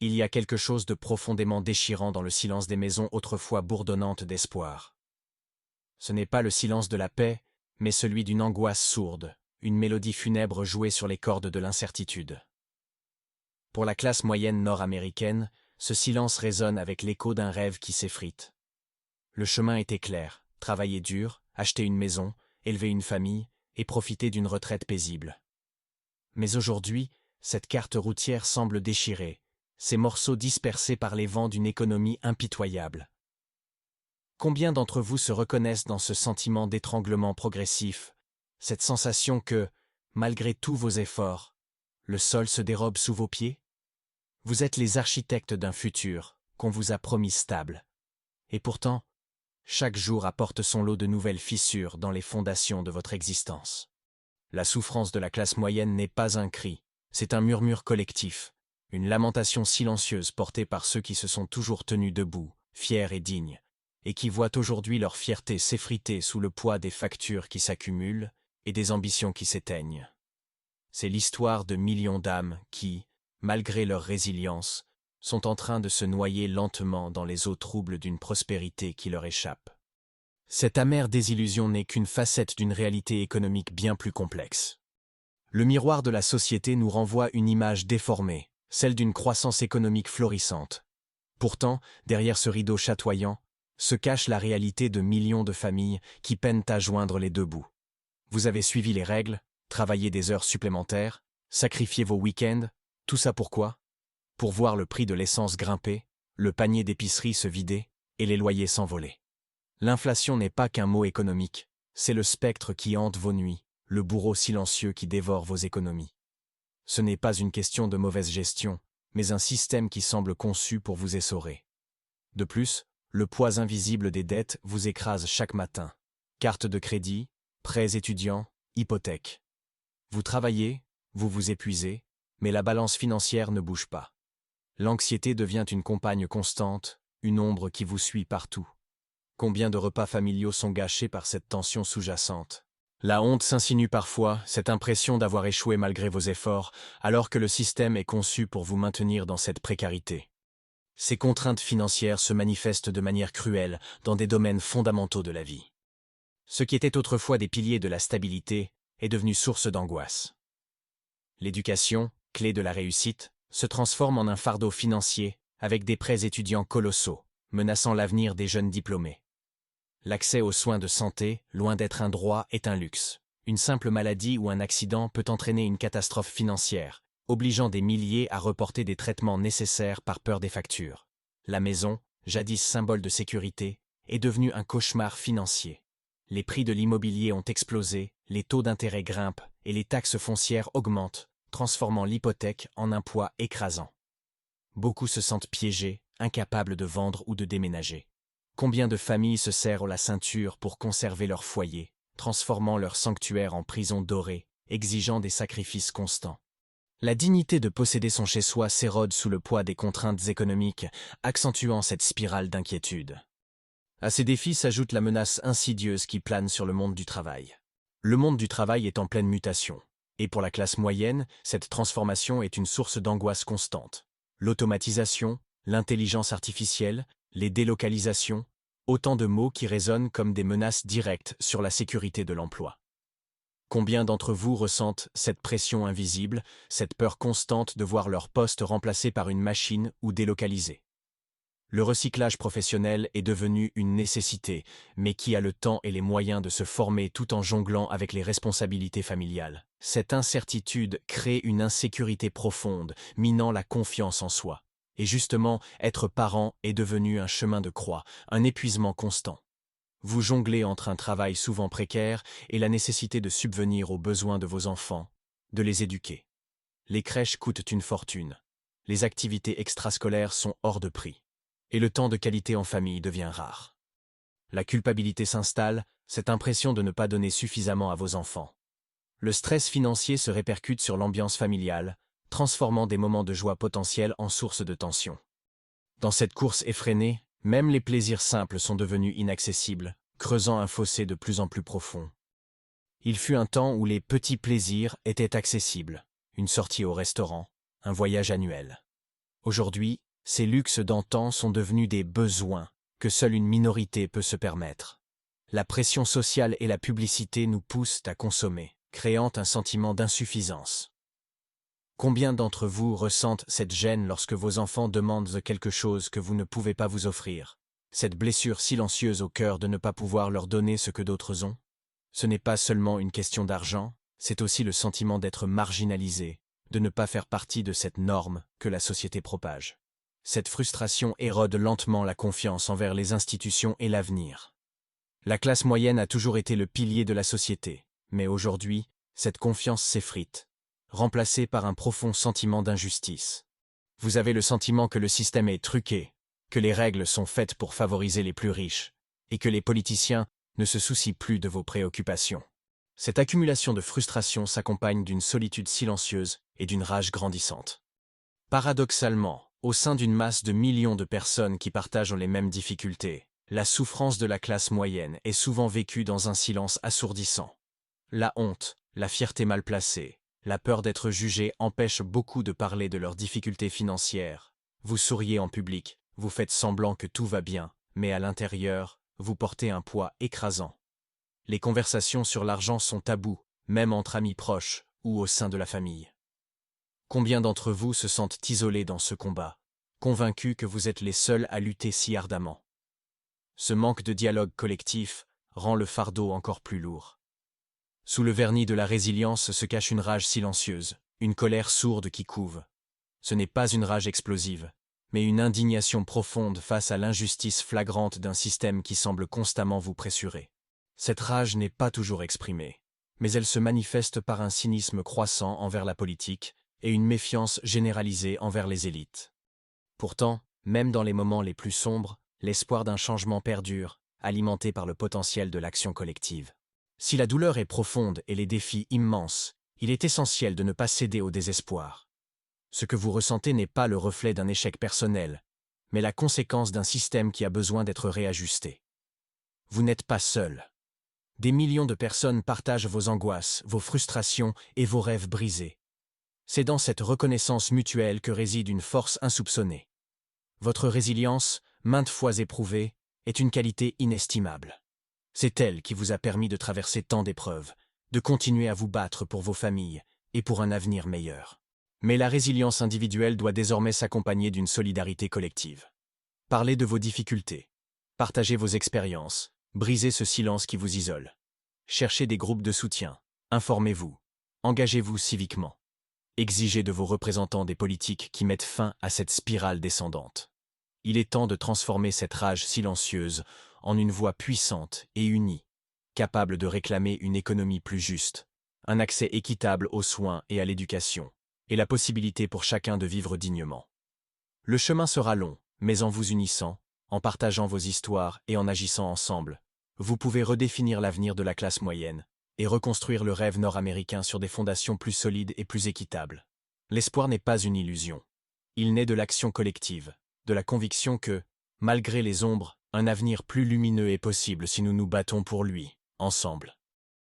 Il y a quelque chose de profondément déchirant dans le silence des maisons autrefois bourdonnantes d'espoir. Ce n'est pas le silence de la paix, mais celui d'une angoisse sourde, une mélodie funèbre jouée sur les cordes de l'incertitude. Pour la classe moyenne nord-américaine, ce silence résonne avec l'écho d'un rêve qui s'effrite. Le chemin était clair, travailler dur, acheter une maison, élever une famille et profiter d'une retraite paisible. Mais aujourd'hui, cette carte routière semble déchirée, ses morceaux dispersés par les vents d'une économie impitoyable. Combien d'entre vous se reconnaissent dans ce sentiment d'étranglement progressif, cette sensation que, malgré tous vos efforts, le sol se dérobe sous vos pieds? Vous êtes les architectes d'un futur qu'on vous a promis stable. Et pourtant, chaque jour apporte son lot de nouvelles fissures dans les fondations de votre existence. La souffrance de la classe moyenne n'est pas un cri, c'est un murmure collectif, une lamentation silencieuse portée par ceux qui se sont toujours tenus debout, fiers et dignes, et qui voient aujourd'hui leur fierté s'effriter sous le poids des factures qui s'accumulent et des ambitions qui s'éteignent. C'est l'histoire de millions d'âmes qui, malgré leur résilience, sont en train de se noyer lentement dans les eaux troubles d'une prospérité qui leur échappe. Cette amère désillusion n'est qu'une facette d'une réalité économique bien plus complexe. Le miroir de la société nous renvoie une image déformée, celle d'une croissance économique florissante. Pourtant, derrière ce rideau chatoyant, se cache la réalité de millions de familles qui peinent à joindre les deux bouts. Vous avez suivi les règles, travaillé des heures supplémentaires, sacrifié vos week-ends, tout ça pourquoi? Pour voir le prix de l'essence grimper, le panier d'épicerie se vider et les loyers s'envoler. L'inflation n'est pas qu'un mot économique, c'est le spectre qui hante vos nuits, le bourreau silencieux qui dévore vos économies. Ce n'est pas une question de mauvaise gestion, mais un système qui semble conçu pour vous essorer. De plus, le poids invisible des dettes vous écrase chaque matin. Carte de crédit, prêts étudiants, hypothèques. Vous travaillez, vous vous épuisez, mais la balance financière ne bouge pas. L'anxiété devient une compagne constante, une ombre qui vous suit partout. Combien de repas familiaux sont gâchés par cette tension sous-jacente? La honte s'insinue parfois, cette impression d'avoir échoué malgré vos efforts, alors que le système est conçu pour vous maintenir dans cette précarité. Ces contraintes financières se manifestent de manière cruelle dans des domaines fondamentaux de la vie. Ce qui était autrefois des piliers de la stabilité est devenu source d'angoisse. L'éducation, clé de la réussite, se transforme en un fardeau financier avec des prêts étudiants colossaux, menaçant l'avenir des jeunes diplômés. L'accès aux soins de santé, loin d'être un droit, est un luxe. Une simple maladie ou un accident peut entraîner une catastrophe financière, obligeant des milliers à reporter des traitements nécessaires par peur des factures. La maison, jadis symbole de sécurité, est devenue un cauchemar financier. Les prix de l'immobilier ont explosé, les taux d'intérêt grimpent et les taxes foncières augmentent, transformant l'hypothèque en un poids écrasant. Beaucoup se sentent piégés, incapables de vendre ou de déménager. Combien de familles se serrent la ceinture pour conserver leur foyer, transformant leur sanctuaire en prison dorée, exigeant des sacrifices constants. La dignité de posséder son chez-soi s'érode sous le poids des contraintes économiques, accentuant cette spirale d'inquiétude. À ces défis s'ajoute la menace insidieuse qui plane sur le monde du travail. Le monde du travail est en pleine mutation. Et pour la classe moyenne, cette transformation est une source d'angoisse constante. L'automatisation, l'intelligence artificielle, les délocalisations, autant de mots qui résonnent comme des menaces directes sur la sécurité de l'emploi. Combien d'entre vous ressentent cette pression invisible, cette peur constante de voir leur poste remplacé par une machine ou délocalisé? Le recyclage professionnel est devenu une nécessité, mais qui a le temps et les moyens de se former tout en jonglant avec les responsabilités familiales? Cette incertitude crée une insécurité profonde, minant la confiance en soi. Et justement, être parent est devenu un chemin de croix, un épuisement constant. Vous jonglez entre un travail souvent précaire et la nécessité de subvenir aux besoins de vos enfants, de les éduquer. Les crèches coûtent une fortune. Les activités extrascolaires sont hors de prix. Et le temps de qualité en famille devient rare. La culpabilité s'installe, cette impression de ne pas donner suffisamment à vos enfants. Le stress financier se répercute sur l'ambiance familiale, transformant des moments de joie potentiels en source de tension. Dans cette course effrénée, même les plaisirs simples sont devenus inaccessibles, creusant un fossé de plus en plus profond. Il fut un temps où les petits plaisirs étaient accessibles, une sortie au restaurant, un voyage annuel. Aujourd'hui, ces luxes d'antan sont devenus des besoins que seule une minorité peut se permettre. La pression sociale et la publicité nous poussent à consommer, créant un sentiment d'insuffisance. Combien d'entre vous ressentent cette gêne lorsque vos enfants demandent quelque chose que vous ne pouvez pas vous offrir? Cette blessure silencieuse au cœur de ne pas pouvoir leur donner ce que d'autres ont? Ce n'est pas seulement une question d'argent, c'est aussi le sentiment d'être marginalisé, de ne pas faire partie de cette norme que la société propage. Cette frustration érode lentement la confiance envers les institutions et l'avenir. La classe moyenne a toujours été le pilier de la société, mais aujourd'hui, cette confiance s'effrite, remplacée par un profond sentiment d'injustice. Vous avez le sentiment que le système est truqué, que les règles sont faites pour favoriser les plus riches, et que les politiciens ne se soucient plus de vos préoccupations. Cette accumulation de frustration s'accompagne d'une solitude silencieuse et d'une rage grandissante. Paradoxalement, au sein d'une masse de millions de personnes qui partagent les mêmes difficultés, la souffrance de la classe moyenne est souvent vécue dans un silence assourdissant. La honte, la fierté mal placée, la peur d'être jugé empêchent beaucoup de parler de leurs difficultés financières. Vous souriez en public, vous faites semblant que tout va bien, mais à l'intérieur, vous portez un poids écrasant. Les conversations sur l'argent sont tabous, même entre amis proches ou au sein de la famille. Combien d'entre vous se sentent isolés dans ce combat, convaincus que vous êtes les seuls à lutter si ardemment? Ce manque de dialogue collectif rend le fardeau encore plus lourd. Sous le vernis de la résilience se cache une rage silencieuse, une colère sourde qui couve. Ce n'est pas une rage explosive, mais une indignation profonde face à l'injustice flagrante d'un système qui semble constamment vous pressurer. Cette rage n'est pas toujours exprimée, mais elle se manifeste par un cynisme croissant envers la politique et une méfiance généralisée envers les élites. Pourtant, même dans les moments les plus sombres, l'espoir d'un changement perdure, alimenté par le potentiel de l'action collective. Si la douleur est profonde et les défis immenses, il est essentiel de ne pas céder au désespoir. Ce que vous ressentez n'est pas le reflet d'un échec personnel, mais la conséquence d'un système qui a besoin d'être réajusté. Vous n'êtes pas seul. Des millions de personnes partagent vos angoisses, vos frustrations et vos rêves brisés. C'est dans cette reconnaissance mutuelle que réside une force insoupçonnée. Votre résilience, maintes fois éprouvée, est une qualité inestimable. C'est elle qui vous a permis de traverser tant d'épreuves, de continuer à vous battre pour vos familles et pour un avenir meilleur. Mais la résilience individuelle doit désormais s'accompagner d'une solidarité collective. Parlez de vos difficultés, partagez vos expériences, brisez ce silence qui vous isole. Cherchez des groupes de soutien, informez-vous, engagez-vous civiquement. Exigez de vos représentants des politiques qui mettent fin à cette spirale descendante. Il est temps de transformer cette rage silencieuse en une voix puissante et unie, capable de réclamer une économie plus juste, un accès équitable aux soins et à l'éducation, et la possibilité pour chacun de vivre dignement. Le chemin sera long, mais en vous unissant, en partageant vos histoires et en agissant ensemble, vous pouvez redéfinir l'avenir de la classe moyenne et reconstruire le rêve nord-américain sur des fondations plus solides et plus équitables. L'espoir n'est pas une illusion. Il naît de l'action collective, de la conviction que, malgré les ombres, un avenir plus lumineux est possible si nous nous battons pour lui, ensemble.